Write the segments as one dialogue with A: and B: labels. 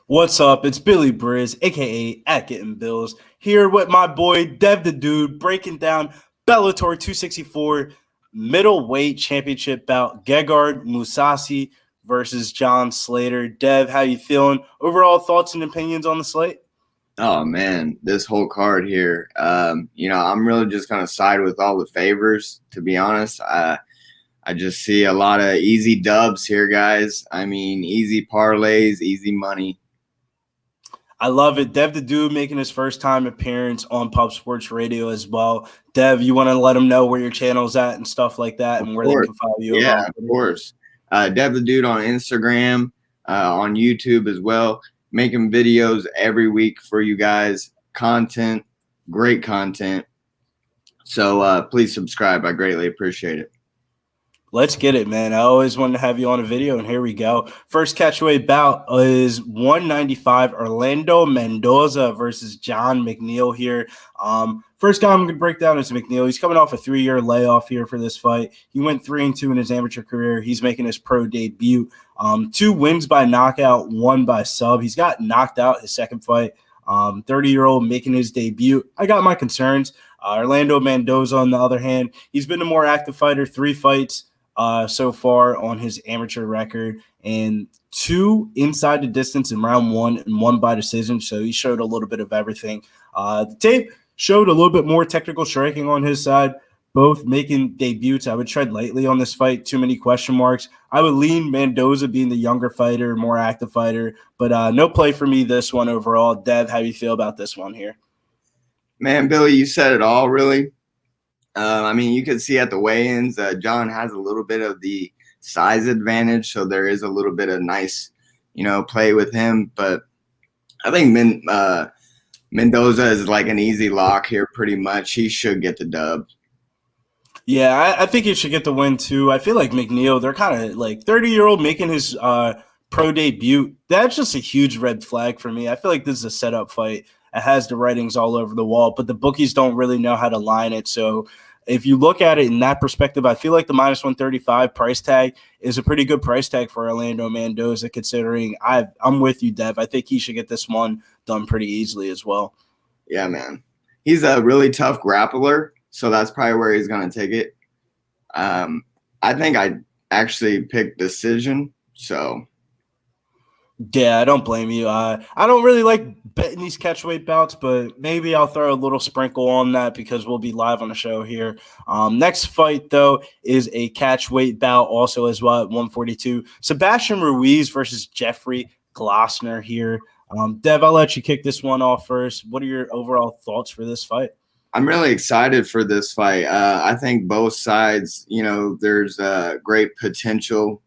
A: What's up? It's Billy Briz, aka at Getting Bills, here with my boy Dev the Dude, breaking down Bellator 264 middleweight championship bout. Gegard Mousasi versus John Slater. Dev, how you feeling? Overall thoughts and opinions on the slate?
B: Oh man, this whole card here. I'm really just gonna side with all the favors. To be honest, I just see a lot of easy dubs here, guys. I mean, easy parlays, easy money.
A: I love it. Dev the Dude making his first time appearance on Pub Sports Radio as well. Dev, you want to let them know where your channel's at and stuff like that, and where they can follow you?
B: Yeah, of course. Dev the Dude on Instagram, on YouTube as well. Making videos every week for you guys. Content, great content. So please subscribe. I greatly appreciate it.
A: Let's get it, man. I always wanted to have you on a video, and here we go. First catchweight bout is 195, Orlando Mendoza versus John McNeil here. First guy I'm going to break down is McNeil. He's coming off a 3-year layoff here for this fight. He went 3-2 in his amateur career. He's making his pro debut. 2 wins by knockout, 1 by sub. He's got knocked out his second fight. 30-year-old making his debut. I got my concerns. Orlando Mendoza, on the other hand, he's been a more active fighter, 3 fights so far on his amateur record, and 2 inside the distance in round 1 and 1 by decision. So he showed a little bit of everything. The tape showed a little bit more technical striking on his side, both making debuts. I would tread lightly on this fight. Too many question marks. I would lean Mendoza being the younger fighter, more active fighter, but no play for me this one overall. Dev, how do you feel about this one here?
B: Man, Billy, you said it all, really. I mean, you can see at the weigh-ins, John has a little bit of the size advantage, so there is a little bit of nice, play with him. But I think Mendoza is like an easy lock here pretty much. He should get the dub.
A: Yeah, I think he should get the win too. I feel like McNeil, they're kind of like 30-year-old making his pro debut. That's just a huge red flag for me. I feel like this is a setup fight. It has the writings all over the wall, but the bookies don't really know how to line it. So if you look at it in that perspective, I feel like the -135 price tag is a pretty good price tag for Orlando Mendoza, considering I'm with you, Dev. I think he should get this one done pretty easily as well.
B: Yeah, man. He's a really tough grappler, so that's probably where he's going to take it. I think I actually picked decision, so.
A: Yeah, I don't blame you. I don't really like betting these catchweight bouts, but maybe I'll throw a little sprinkle on that because we'll be live on the show here. Next fight, though, is a catchweight bout also as well at 142. Sebastian Ruiz versus Jeffrey Glossner here. Dev, I'll let you kick this one off first. What are your overall thoughts for this fight?
B: I'm really excited for this fight. I think both sides, there's great potential.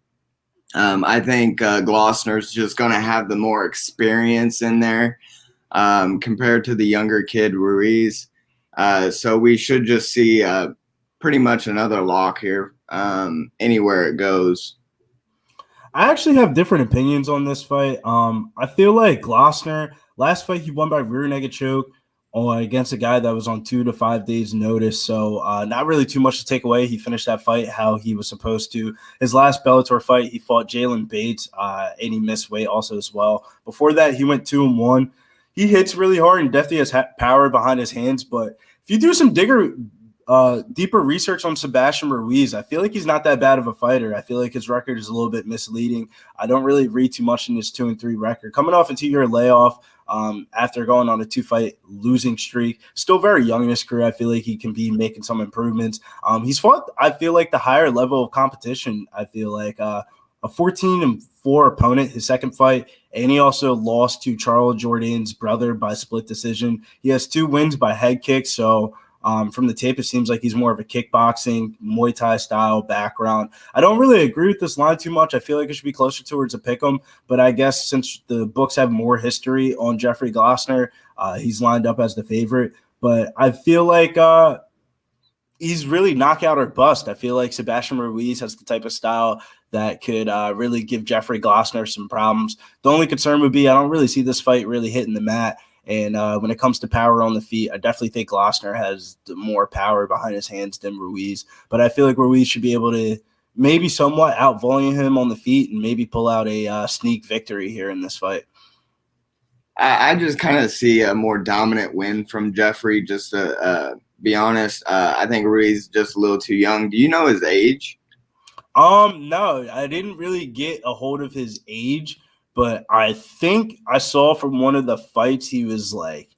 B: I think Glossner's just going to have the more experience in there compared to the younger kid, Ruiz. So we should just see pretty much another lock here anywhere it goes.
A: I actually have different opinions on this fight. I feel like Glossner, last fight he won by rear naked choke against a guy that was on 2 to 5 days notice. So not really too much to take away. He finished that fight how he was supposed to. His last Bellator fight, he fought Jalen Bates, and he missed weight also as well. Before that, he went 2-1. He hits really hard and definitely has power behind his hands. But if you do some deeper research on Sebastian Ruiz, I feel like he's not that bad of a fighter. I feel like his record is a little bit misleading. I don't really read too much in his 2-3 record. Coming off a 2-year layoff, after going on a 2-fight losing streak, still very young in his career. I feel like he can be making some improvements. He's fought, I feel like, the higher level of competition. I feel like a 14-4 opponent, his second fight, and he also lost to Charles Jourdain's brother by split decision. He has 2 wins by head kicks, so from the tape, it seems like he's more of a kickboxing, Muay Thai style background. I don't really agree with this line too much. I feel like it should be closer towards a pick'em, but I guess since the books have more history on Jeffrey Glossner, he's lined up as the favorite. But I feel like he's really knockout or bust. I feel like Sebastian Ruiz has the type of style that could really give Jeffrey Glossner some problems. The only concern would be I don't really see this fight really hitting the mat. And when it comes to power on the feet, I definitely think Glossner has more power behind his hands than Ruiz. But I feel like Ruiz should be able to maybe somewhat out-volume him on the feet and maybe pull out a sneak victory here in this fight.
B: I just kind of see a more dominant win from Jeffrey. Just to be honest, I think Ruiz is just a little too young. Do you know his age?
A: No, I didn't really get a hold of his age, but I think I saw from one of the fights he was like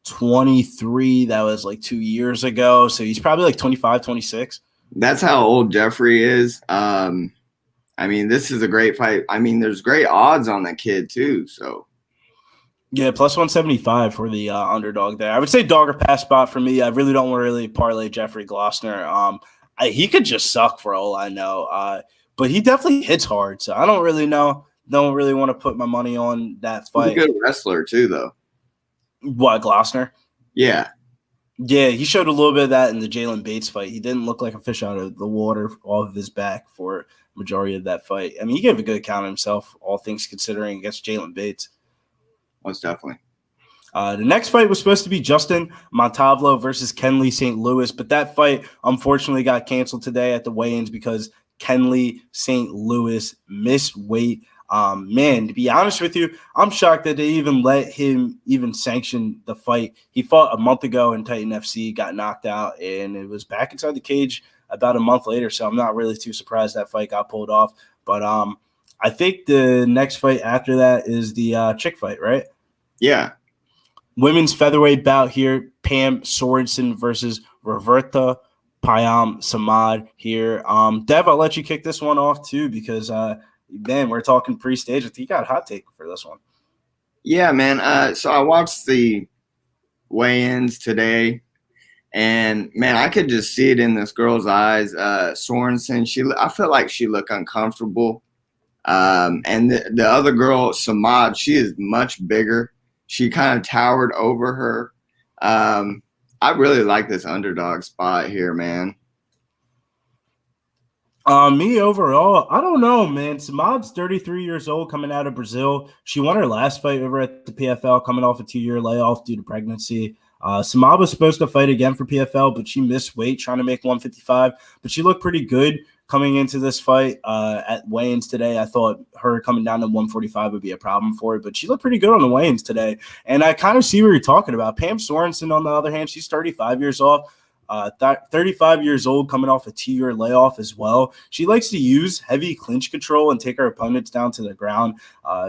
A: 23. That was like 2 years ago. So he's probably like 25, 26.
B: That's how old Jeffrey is. I mean, this is a great fight. I mean, there's great odds on the kid too. So
A: yeah, plus 175 for the underdog there. I would say dog or pass spot for me. I really don't want to really parlay Jeffrey Glossner. He could just suck for all I know. But he definitely hits hard. So I don't really know. Don't really want to put my money on that fight.
B: He's a good wrestler too, though.
A: What, Glossner?
B: Yeah.
A: Yeah, he showed a little bit of that in the Jalen Bates fight. He didn't look like a fish out of the water off of his back for majority of that fight. I mean, he gave a good account of himself, all things considering, against Jalen Bates.
B: Most definitely.
A: The next fight was supposed to be Justin Montalvo versus Kendly St. Louis, but that fight unfortunately got canceled today at the weigh-ins because Kendly St. Louis missed weight. Man, to be honest with you, I'm shocked that they even let him even sanction the fight. He fought a month ago in Titan FC, got knocked out, and it was back inside the cage about a month later, so I'm not really too surprised that fight got pulled off. But I think the next fight after that is the chick fight, right?
B: Yeah.
A: Women's featherweight bout here, Pam Sorensen versus Roberta Payam Samad here. Dev, I'll let you kick this one off too because, man, we're talking pre-stage. I think you got a hot take for this one.
B: Yeah, man. So I watched the weigh-ins today, and, man, I could just see it in this girl's eyes. Sorensen, I felt like she looked uncomfortable. And the other girl, Samad, she is much bigger. She kind of towered over her. I really like this underdog spot here, man.
A: Me overall, I don't know, man. Samad's 33 years old, coming out of Brazil. She won her last fight over at the PFL, coming off a 2-year layoff due to pregnancy. Samad was supposed to fight again for PFL, but she missed weight trying to make 155. But she looked pretty good coming into this fight at weigh-ins today. I thought her coming down to 145 would be a problem for her, but she looked pretty good on the weigh-ins today. And I kind of see what you're talking about. Pam Sorensen, on the other hand, she's 35 years off. 35 years old, coming off a 2-year layoff as well. She likes to use heavy clinch control and take her opponents down to the ground.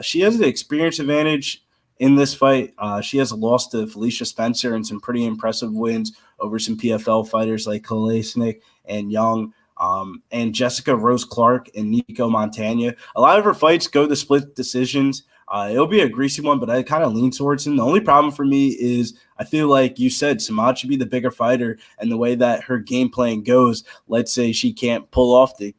A: She has the experience advantage in this fight. She has lost to Felicia Spencer and some pretty impressive wins over some PFL fighters like Kolesnik and Young. And Jessica Rose Clark and Nico Montana. A lot of her fights go to split decisions. It'll be a greasy one, but I kind of lean towards him. The only problem for me is I feel like you said Samad should be the bigger fighter, and the way that her game plan goes, let's say she can't pull off the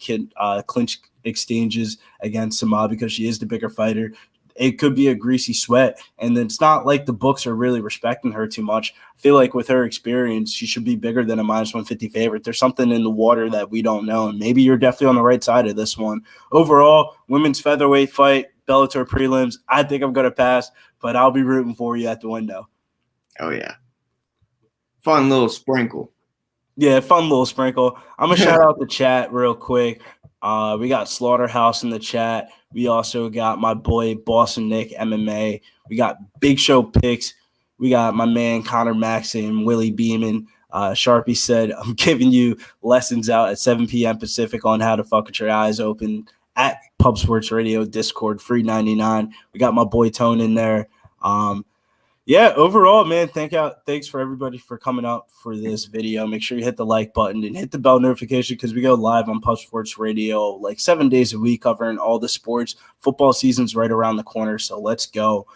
A: clinch exchanges against Samad because she is the bigger fighter. It could be a greasy sweat, and it's not like the books are really respecting her too much. I feel like with her experience, she should be bigger than a -150 favorite. There's something in the water that we don't know, and maybe you're definitely on the right side of this one. Overall, women's featherweight fight, Bellator prelims, I think I'm going to pass, but I'll be rooting for you at the window.
B: Oh, yeah. Fun little sprinkle.
A: Yeah, fun little sprinkle. I'm going to shout out the chat real quick. We got Slaughterhouse in the chat. We also got my boy Boston Nick MMA. We got Big Show Picks. We got my man Connor Maxon and Willie Beeman. Sharpie said, I'm giving you lessons out at 7 p.m. Pacific on how to fuck with your eyes open at Pub Sports Radio Discord, free 99. We got my boy Tone in there. Yeah, overall, man, thanks for everybody for coming up for this video. Make sure you hit the like button and hit the bell notification because we go live on Pub Sports Radio like 7 days a week covering all the sports. Football season's right around the corner, so let's go.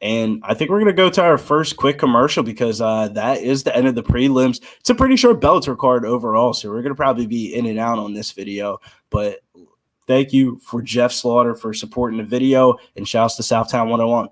A: And I think we're going to go to our first quick commercial because that is the end of the prelims. It's a pretty short Bellator card overall, so we're going to probably be in and out on this video. But thank you for Jeff Slaughter for supporting the video, and shouts to Southtown 101.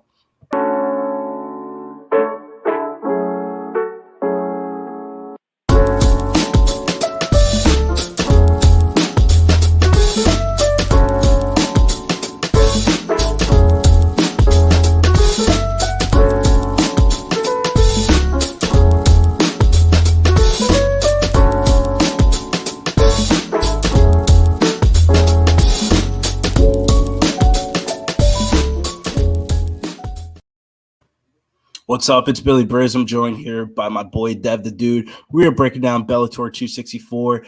A: What's up? It's Billy Briz. I'm joined here by my boy Dev the Dude. We are breaking down Bellator 264.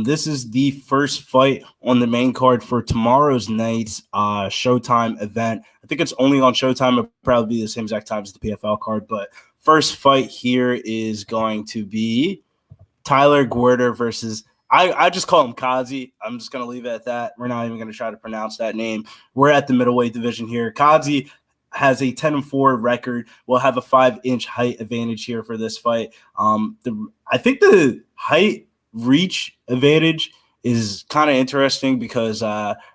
A: This is the first fight on the main card for tomorrow's night's Showtime event. I think it's only on Showtime. It'll probably be the same exact time as the PFL card, but first fight here is going to be Tyler Gwerder versus I just call him Kazi. I'm just going to leave it at that. We're not even going to try to pronounce that name. We're at the middleweight division here. Kazi has a 10-4 record. Will have a 5-inch height advantage here for this fight. I think the height reach advantage is kind of interesting because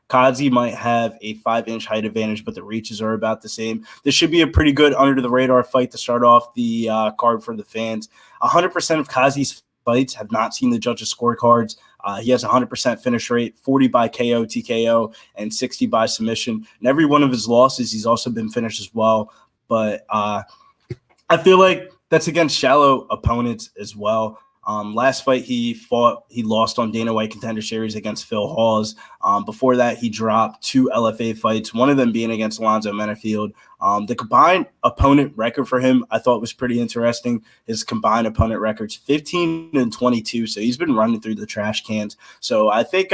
A: Kazi might have a 5-inch height advantage, but the reaches are about the same. This should be a pretty good under-the-radar fight to start off the card for the fans. 100% of Kazi's fights have not seen the judges' scorecards. He has 100% finish rate, 40 by KO, TKO, and 60 by submission. And every one of his losses, he's also been finished as well. But I feel like that's against shallow opponents as well. Last fight he lost on Dana White Contender Series against Phil Hawes. Before that, he dropped 2 LFA fights, one of them being against Alonzo Menafield. The combined opponent record for him, I thought was pretty interesting. His combined opponent record's 15-22, so he's been running through the trash cans. So I think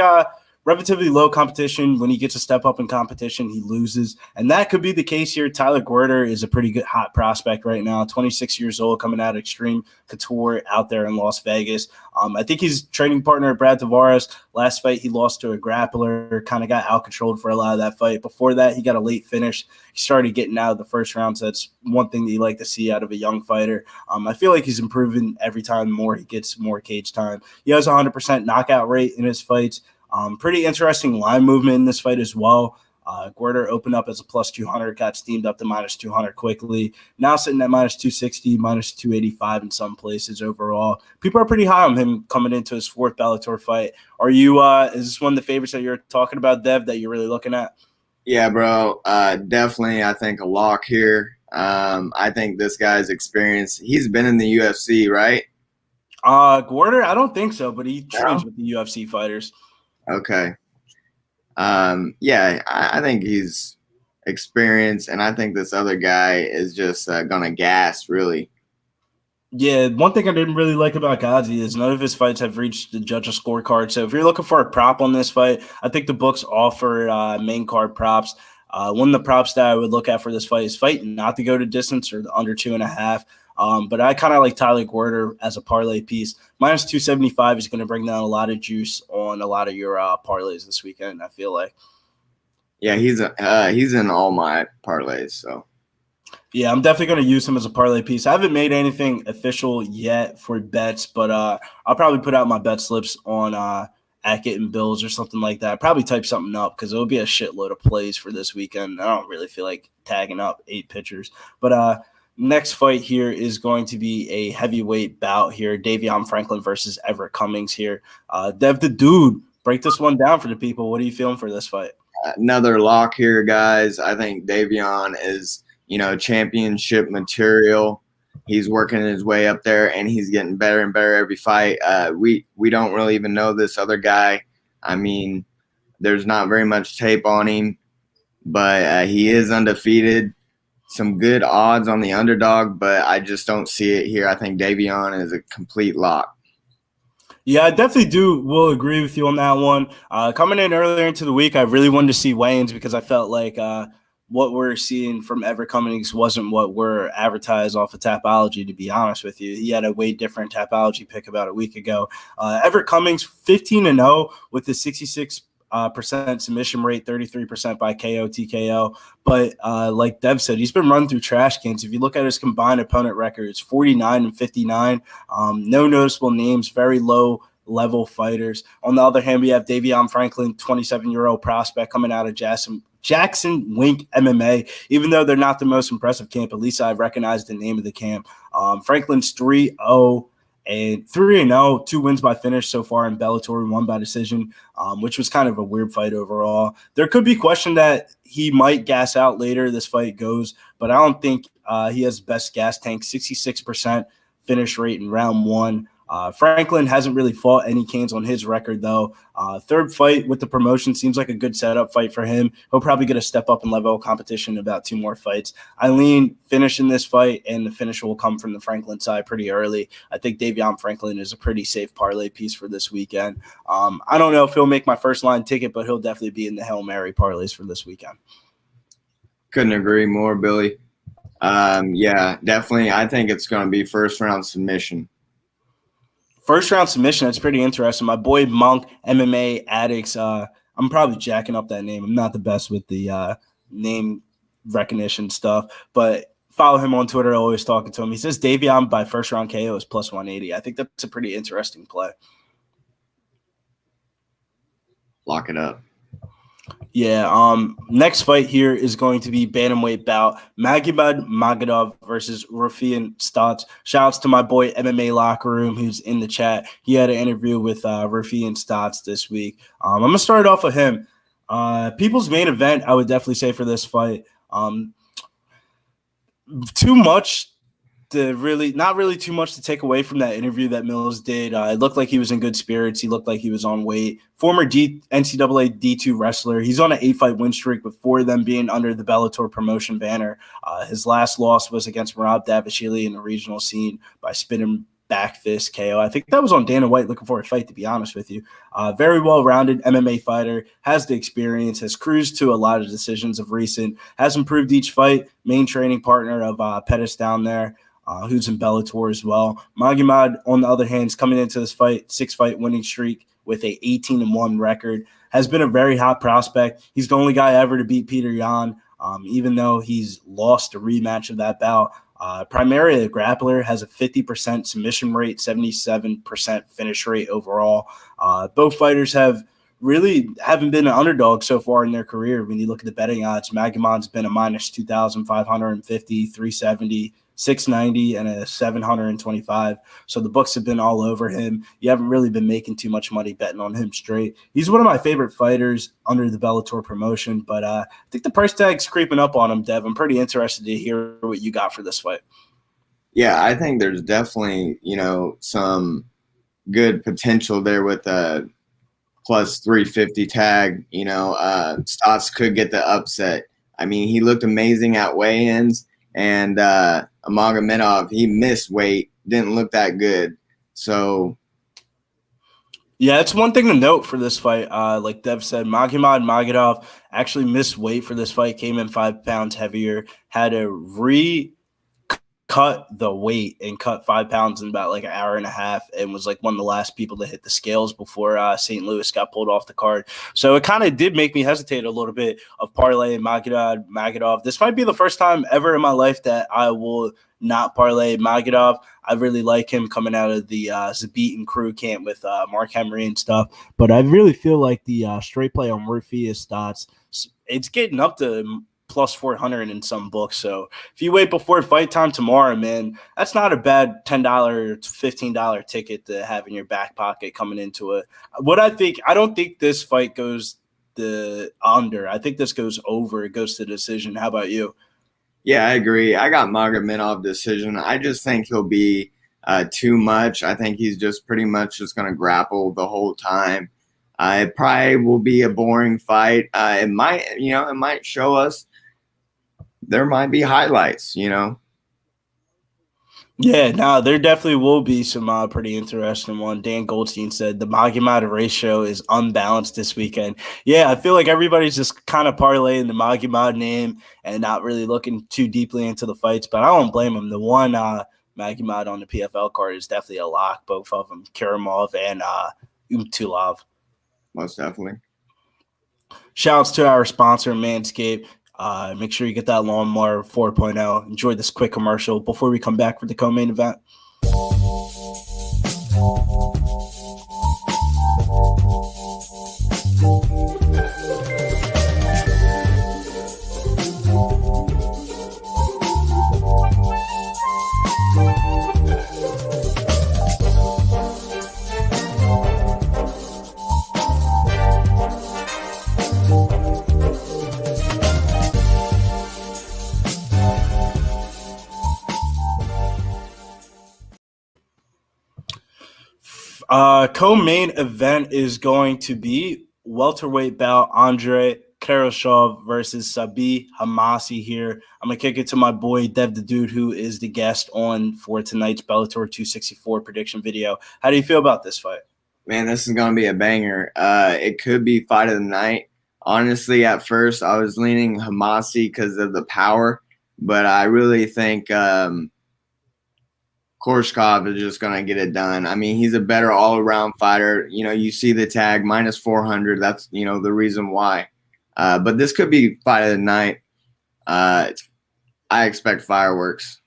A: relatively low competition. When he gets a step up in competition, he loses. And that could be the case here. Tyler Gwerder is a pretty good hot prospect right now, 26 years old, coming out of Extreme Couture out there in Las Vegas. I think he's training partner at Brad Tavares. Last fight, he lost to a grappler, kind of got out-controlled for a lot of that fight. Before that, he got a late finish. He started getting out of the first round, so that's one thing that you like to see out of a young fighter. I feel like he's improving every time more he gets more cage time. He has a 100% knockout rate in his fights. Pretty interesting line movement in this fight as well. Gwerder opened up as a plus 200, got steamed up to minus 200 quickly. Now sitting at minus 260, minus 285 in some places overall. People are pretty high on him coming into his 4th Bellator fight. Are you? Is this one of the favorites that you're talking about, Dev, that you're really looking at?
B: Yeah, bro. Definitely, I think a lock here. I think this guy's experience. He's been in the UFC, right?
A: Gwerder, I don't think so, but he trains with the UFC fighters.
B: Okay. Yeah, I think he's experienced, and I think this other guy is just gonna gas, really.
A: Yeah, one thing I didn't really like about Kazi is none of his fights have reached the judges' scorecard. So if you're looking for a prop on this fight, I think the books offer main card props. One of the props that I would look at for this fight is fight not to go to distance or the under 2.5. But I kind of like Tyler Gwerder as a parlay piece. Minus 275 is going to bring down a lot of juice on a lot of your parlays this weekend, I feel like.
B: Yeah, he's in all my parlays. So
A: yeah, I'm definitely going to use him as a parlay piece. I haven't made anything official yet for bets, but I'll probably put out my bet slips on at Getting Bills or something like that. Probably type something up because it'll be a shitload of plays for this weekend. I don't really feel like tagging up 8 pitchers. But next fight here is going to be a heavyweight bout here. Davion Franklin versus Everett Cummings here. Dev the Dude, break this one down for the people. What are you feeling for this fight?
B: Another lock here, guys. I think Davion is, championship material. He's working his way up there, and he's getting better and better every fight. We don't really even know this other guy. I mean, there's not very much tape on him, but he is undefeated. Some good odds on the underdog, but I just don't see it here. I think Davion is a complete lock.
A: Yeah, I definitely will agree with you on that one. Coming in earlier into the week, I really wanted to see weigh-ins because I felt like what we're seeing from Everett Cummings wasn't what we're advertised off of Tapology, to be honest with you. He had a way different Tapology pick about a week ago. Everett Cummings, 15-0 with the 66% submission rate, 33% by KO, TKO. But like Dev said, he's been running through trash cans. If you look at his combined opponent record, it's 49-59. No noticeable names, very low level fighters. On the other hand, we have Davion Franklin, 27-year-old prospect coming out of Jackson Wink MMA. Even though they're not the most impressive camp, at least I've recognized the name of the camp. Franklin's 3-0. And 3-0, 2 wins by finish so far in Bellator, 1 by decision, which was kind of a weird fight overall. There could be question that he might gas out later this fight goes, but I don't think he has best gas tank, 66% finish rate in round 1. Franklin hasn't really fought any Canes on his record, though. Third fight with the promotion seems like a good setup fight for him. He'll probably get a step up in level of competition in about 2 more fights. I lean finish in this fight, and the finish will come from the Franklin side pretty early. I think Davion Franklin is a pretty safe parlay piece for this weekend. I don't know if he'll make my first line ticket, but he'll definitely be in the Hail Mary parlays for this weekend.
B: Couldn't agree more, Billy. Yeah, definitely. I think it's going to be first round submission.
A: First round submission, that's pretty interesting. My boy Monk, MMA Addicts, I'm probably jacking up that name. I'm not the best with the name recognition stuff, but follow him on Twitter, always talking to him. He says Davion by first round KO is plus 180. I think that's a pretty interesting play.
B: Lock it up.
A: Yeah, next fight here is going to be Bantamweight bout. Magomed Magomedov versus Raufeon Stots. Shouts to my boy MMA Locker Room who's in the chat. He had an interview with Raufeon Stots this week. I'm going to start off with him. People's main event, I would definitely say for this fight. Not really too much to take away from that interview that Mills did. It looked like he was in good spirits. He looked like he was on weight. Former NCAA D2 wrestler. He's on an 8-fight win streak with 4 of them being under the Bellator promotion banner. His last loss was against Merab Davashvili in the regional scene by spinning back fist KO. I think that was on Dana White looking for a fight, to be honest with you. Very well-rounded MMA fighter, has the experience, has cruised to a lot of decisions of recent, has improved each fight. Main training partner of Pettis down there. Who's in Bellator as well. Magomed, on the other hand, is coming into this fight, 6-fight winning streak with a 18-1 record. Has been a very hot prospect. He's the only guy ever to beat Peter Yan, even though he's lost a rematch of that bout. Primarily a grappler, has a 50% submission rate, 77% finish rate overall. Both fighters haven't been an underdog so far in their career. When you look at the betting odds, Magomed's been a minus 2,550, 370, 690 and a 725. So the books have been all over him. You haven't really been making too much money betting on him straight. He's one of my favorite fighters under the Bellator promotion, but I think the price tag's creeping up on him, Dev. I'm pretty interested to hear what you got for this fight.
B: Yeah, I think there's definitely, some good potential there with a plus 350 tag. Stots could get the upset. I mean, he looked amazing at weigh-ins. And Magomedov, he missed weight, didn't look that good. So,
A: yeah, it's one thing to note for this fight. Like Dev said, Magomed Magomedov actually missed weight for this fight, came in 5 pounds heavier, had to cut the weight and cut 5 pounds in about like an hour and a half, and was like one of the last people to hit the scales before St. Louis got pulled off the card. So it kind of did make me hesitate a little bit of parlay and Magomedov. This might be the first time ever in my life that I will not parlay Magomedov. I really like him coming out of the Zabit and crew camp with Mark Henry and stuff. But I really feel like the straight play on Raufeon Stots, it's getting up to plus 400 in some books. So if you wait before fight time tomorrow, man, that's not a bad $10 or $15 ticket to have in your back pocket coming into it. I don't think this fight goes the under. I think this goes over. It goes to decision. How about you?
B: Yeah, I agree. I got Magomedov decision. I just think he'll be too much. I think he's just pretty much just going to grapple the whole time. It probably will be a boring fight. It might show us. There might be highlights, Yeah,
A: no, there definitely will be some pretty interesting one. Dan Goldstein said the Magomed ratio is unbalanced this weekend. Yeah, I feel like everybody's just kind of parlaying the Magomed name and not really looking too deeply into the fights, but I don't blame them. The one Magomed on the PFL card is definitely a lock, both of them, Kirimov and Umtulov.
B: Most definitely.
A: Shouts to our sponsor, Manscaped. Make sure you get that lawnmower 4.0. Enjoy this quick commercial before we come back for the co-main event. Co-main event is going to be welterweight bout Andrey Koreshkov versus Sabah Homasi here. I'm going to kick it to my boy, Dev the Dude, who is the guest on for tonight's Bellator 264 prediction video. How do you feel about this fight?
B: Man, this is going to be a banger. It could be fight of the night. Honestly, at first, I was leaning Homasi because of the power, but I really think Koreshkov is just going to get it done. I mean, he's a better all-around fighter. You know, you see the tag minus 400. That's, you know, the reason why. But this could be fight of the night. I expect fireworks.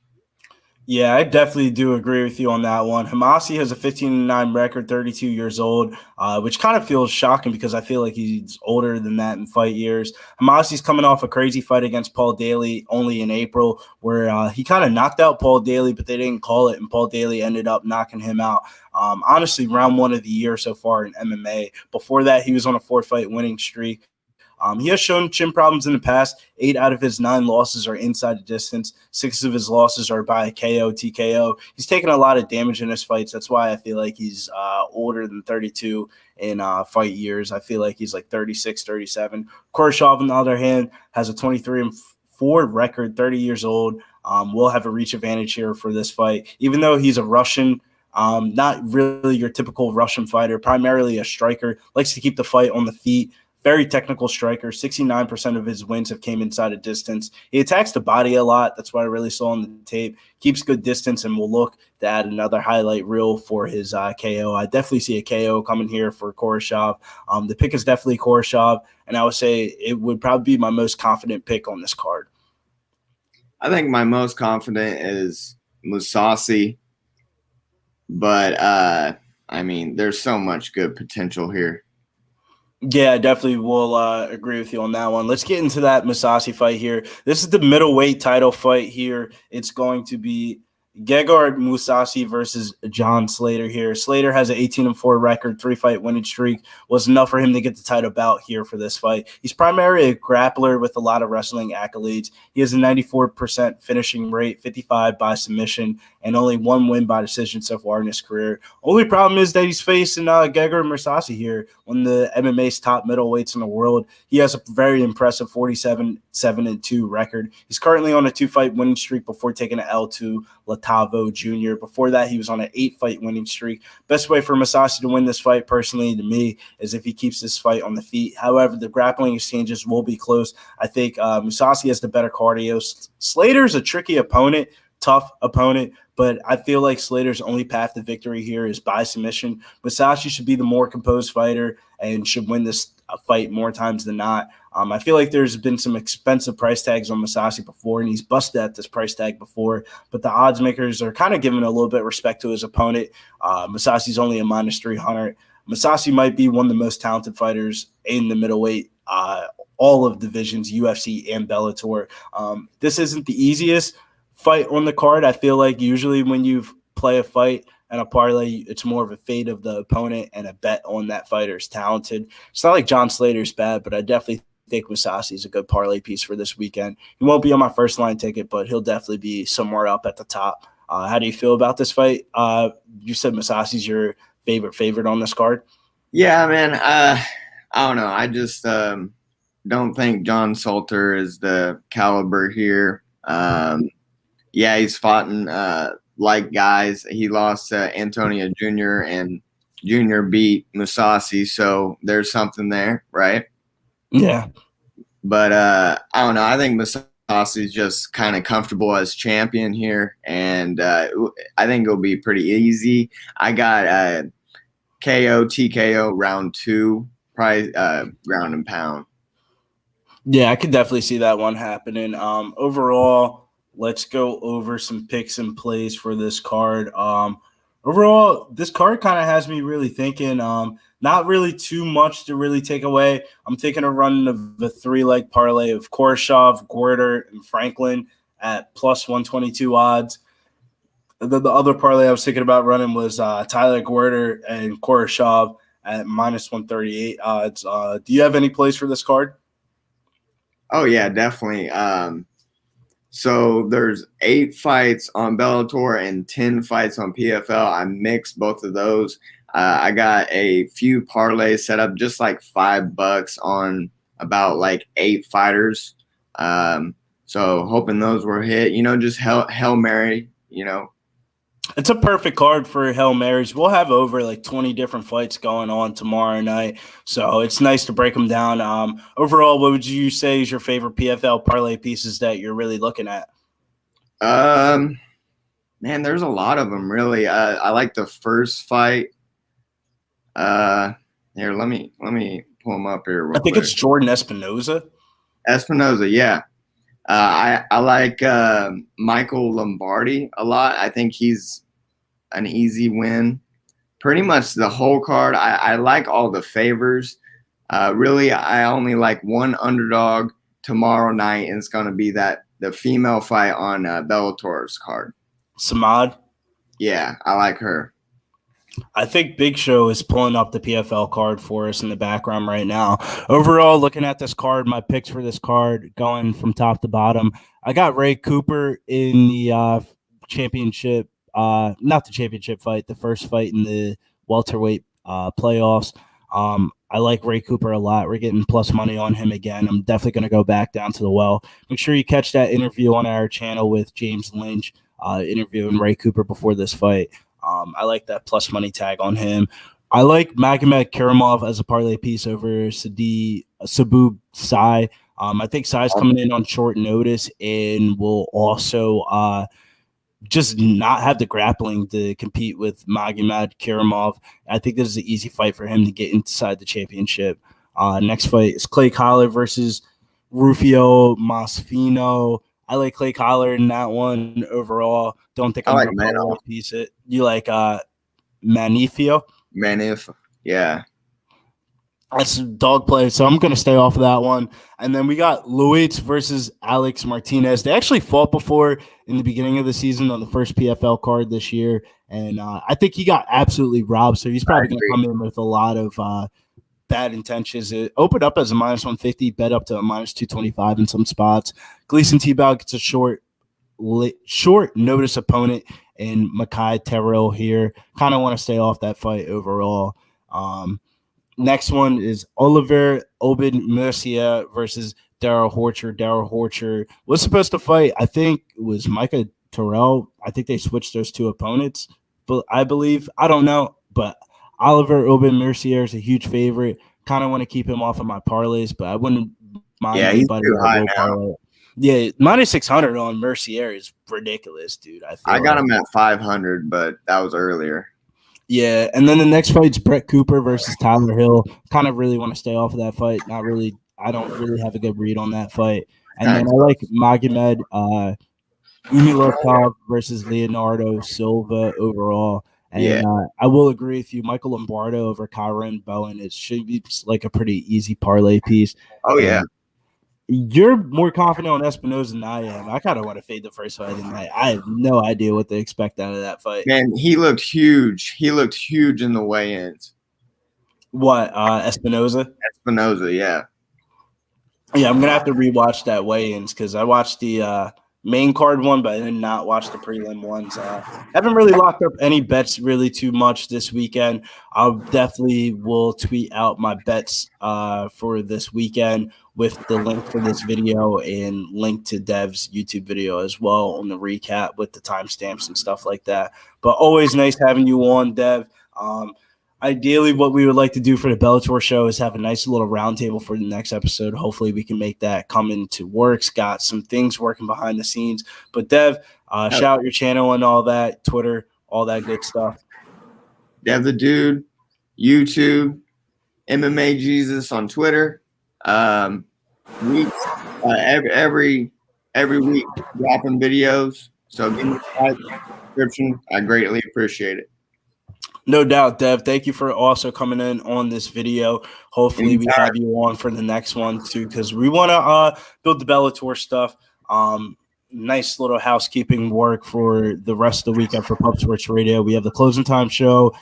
A: Yeah, I definitely do agree with you on that one. Homasi has a 15-9 record, 32 years old, which kind of feels shocking because I feel like he's older than that in fight years. Homasi's coming off a crazy fight against Paul Daly only in April where he kind of knocked out Paul Daly, but they didn't call it, and Paul Daly ended up knocking him out. Honestly, round one of the year so far in MMA. Before that, he was on a 4-fight winning streak. He has shown chin problems in the past. 8 out of his 9 losses are inside the distance. 6 of his losses are by KO, TKO. He's taken a lot of damage in his fights. That's why I feel like he's older than 32 in fight years. I feel like he's like 36, 37. Koreshkov, on the other hand, has a 23-4 record, 30 years old. Will have a reach advantage here for this fight. Even though he's a Russian, not really your typical Russian fighter, primarily a striker, likes to keep the fight on the feet. Very technical striker. 69% of his wins have came inside a distance. He attacks the body a lot. That's what I really saw on the tape. Keeps good distance and will look to add another highlight reel for his KO. I definitely see a KO coming here for Koreshkov. The pick is definitely Koreshkov, and I would say it would probably be my most confident pick on this card.
B: I think my most confident is Mousasi, but I mean, there's so much good potential here.
A: Yeah, I definitely will agree with you on that one. Let's get into that Mousasi fight here. This is the middleweight title fight here. It's going to be Gegard Mousasi versus John Slater here. Slater has an 18-4 record, 3-fight winning streak. Was enough for him to get the title bout here for this fight. He's primarily a grappler with a lot of wrestling accolades. He has a 94% finishing rate, 55 by submission, and only 1 win by decision so far in his career. Only problem is that he's facing Gegard Mousasi here, one of the MMA's top middleweights in the world. He has a very impressive 47-7-2 record. He's currently on a 2-fight winning streak before taking an L to Montalvo Jr. Before that, he was on an 8-fight winning streak. Best way for Mousasi to win this fight, personally, to me, is if he keeps this fight on the feet. However, the grappling exchanges will be close. I think Mousasi has the better cardio. Slater's a tricky opponent, tough opponent, but I feel like Slater's only path to victory here is by submission. Mousasi should be the more composed fighter and should win this fight more times than not. I feel like there's been some expensive price tags on Mousasi before, and he's busted at this price tag before, but the odds makers are kind of giving a little bit of respect to his opponent. Mousasi's only a minus 300. Mousasi might be one of the most talented fighters in the middleweight, all of divisions, UFC and Bellator. This isn't the easiest fight on the card. I feel like usually when you play a fight and a parlay, it's more of a fate of the opponent and a bet on that fighter's talented. It's not like John Slater's bad, but I definitely think Mousasi is a good parlay piece for this weekend. He won't be on my first line ticket, but he'll definitely be somewhere up at the top. How do you feel about this fight? You said Mousasi's your favorite on this card.
B: Yeah, man. I don't know. I just don't think John Salter is the caliber here. Yeah, he's fought in like guys. He lost to Antonio Jr. and Jr. beat Mousasi, so there's something there, right?
A: Yeah.
B: But I don't know. I think Mousasi's just kind of comfortable as champion here, and I think it'll be pretty easy. I got KO, TKO round 2, probably ground and pound.
A: Yeah, I could definitely see that one happening. Overall, let's go over some picks and plays for this card. Overall, this card kind of has me really thinking, not really too much to really take away. I'm thinking of running the 3-leg parlay of Koreshkov, Gwerder, and Franklin at plus 122 odds. The other parlay I was thinking about running was Tyler Gwerder and Koreshkov at minus 138 odds. Do you have any plays for this card?
B: Oh, yeah, definitely. So there's 8 fights on Bellator and 10 fights on PFL. I mixed both of those. I got a few parlays set up, just like $5 on about like 8 fighters. So hoping those were hit. Just Hail Mary.
A: It's a perfect card for Hail Marys. We'll have over like 20 different fights going on tomorrow night, so it's nice to break them down. Overall, what would you say is your favorite PFL parlay pieces that you're really looking at?
B: Man, there's a lot of them, really. I like the first fight. Here, let me pull them up here real
A: I think
B: quick.
A: it's Jordan Espinoza.
B: Espinoza, yeah. I like Michael Lombardi a lot. I think he's an easy win. Pretty much the whole card. I like all the favors. Really, I only like one underdog tomorrow night, and it's going to be the female fight on Bellator's card.
A: Samad?
B: Yeah, I like her.
A: I think Big Show is pulling up the PFL card for us in the background right now. Overall, looking at this card, my picks for this card going from top to bottom, I got Ray Cooper in the championship, not the championship fight, the first fight in the welterweight playoffs. I like Ray Cooper a lot. We're getting plus money on him again. I'm definitely going to go back down to the well. Make sure you catch that interview on our channel with James Lynch, interviewing Ray Cooper before this fight. I like that plus money tag on him. I like Magomed Magomedov as a parlay piece over Sabah Sai. I think Sai's coming in on short notice and will also just not have the grappling to compete with Magomed Magomedov. I think this is an easy fight for him to get inside the championship. Next fight is Clay Collar versus Raufeon Stots. I like Clay Collar in that one overall. Don't think I'm going to piece it. You like Manifio?
B: Yeah.
A: That's dog play, so I'm going to stay off of that one. And then we got Ruiz versus Alex Martinez. They actually fought before in the beginning of the season on the first PFL card this year, and I think he got absolutely robbed, so he's probably going to come in with a lot of bad intentions. It opened up as a minus 150, bet up to a minus 225 in some spots. Gleason Tebow gets a short notice opponent in Makai Terrell here. Kind of want to stay off that fight overall. Next one is Oliver Obin Mercier versus Darrell Horcher. Darrell Horcher was supposed to fight, I think it was Micah Terrell. I think they switched those two opponents, but I believe, I don't know, but Oliver Obin Mercier is a huge favorite. Kind of want to keep him off of my parlays, but I wouldn't mind anybody. Yeah, minus 600 on Mercier is ridiculous, dude.
B: I got him at 500, but that was earlier.
A: Yeah, and then the next fight's Brett Cooper versus Tyler Hill. Kind of really want to stay off of that fight. Not really. I don't really have a good read on that fight. And then I like Magomed Magomedov versus Leonardo Silva overall. And I will agree with you. Michael Lombardo over Kyron Bowen. It should be like a pretty easy parlay piece.
B: Oh, yeah.
A: You're more confident on Espinoza than I am. I kind of want to fade the first fight tonight. I have no idea what to expect out of that fight.
B: Man, he looked huge. He looked huge in the weigh-ins.
A: What, Espinoza?
B: Espinoza, yeah.
A: Yeah, I'm going to have to rewatch that weigh-ins because I watched the main card one, but I did not watch the prelim ones. Haven't really locked up any bets really too much this weekend. I'll definitely will tweet out my bets for this weekend with the link for this video and link to Dev's YouTube video as well on the recap with the timestamps and stuff like that. But always nice having you on, Dev. Ideally, what we would like to do for the Bellator show is have a nice little roundtable for the next episode. Hopefully, we can make that come into works. Got some things working behind the scenes. But, Dev, shout out your channel and all that, Twitter, all that good stuff.
B: Dev the Dude, YouTube, MMA Jesus on Twitter. Weeks, every week dropping videos. So give me a like, subscription. I greatly appreciate it.
A: No doubt, Dev. Thank you for also coming in on this video. Hopefully, we have you on for the next one too, because we want to build the Bellator stuff. Nice little housekeeping work for the rest of the weekend for Pub Sports Radio. We have the closing time show,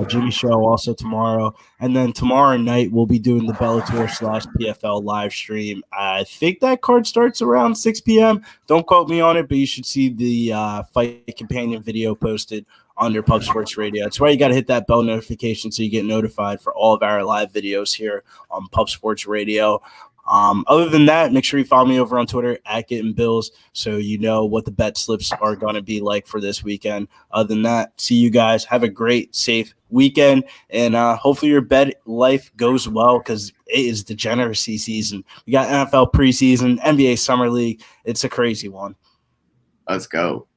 A: Jimmy show also tomorrow, and then tomorrow night we'll be doing the Bellator/PFL live stream. I think that card starts around 6 p.m. Don't quote me on it, but you should see the fight companion video posted under Pub Sports Radio. That's why you got to hit that bell notification so you get notified for all of our live videos here on Pub Sports Radio. Other than that, make sure you follow me over on Twitter at Getting Bills so you know what the bet slips are going to be like for this weekend. Other than that, see you guys. Have a great, safe weekend, and hopefully your bet life goes well because it is degeneracy season. We got NFL preseason, NBA Summer League. It's a crazy one.
B: Let's go.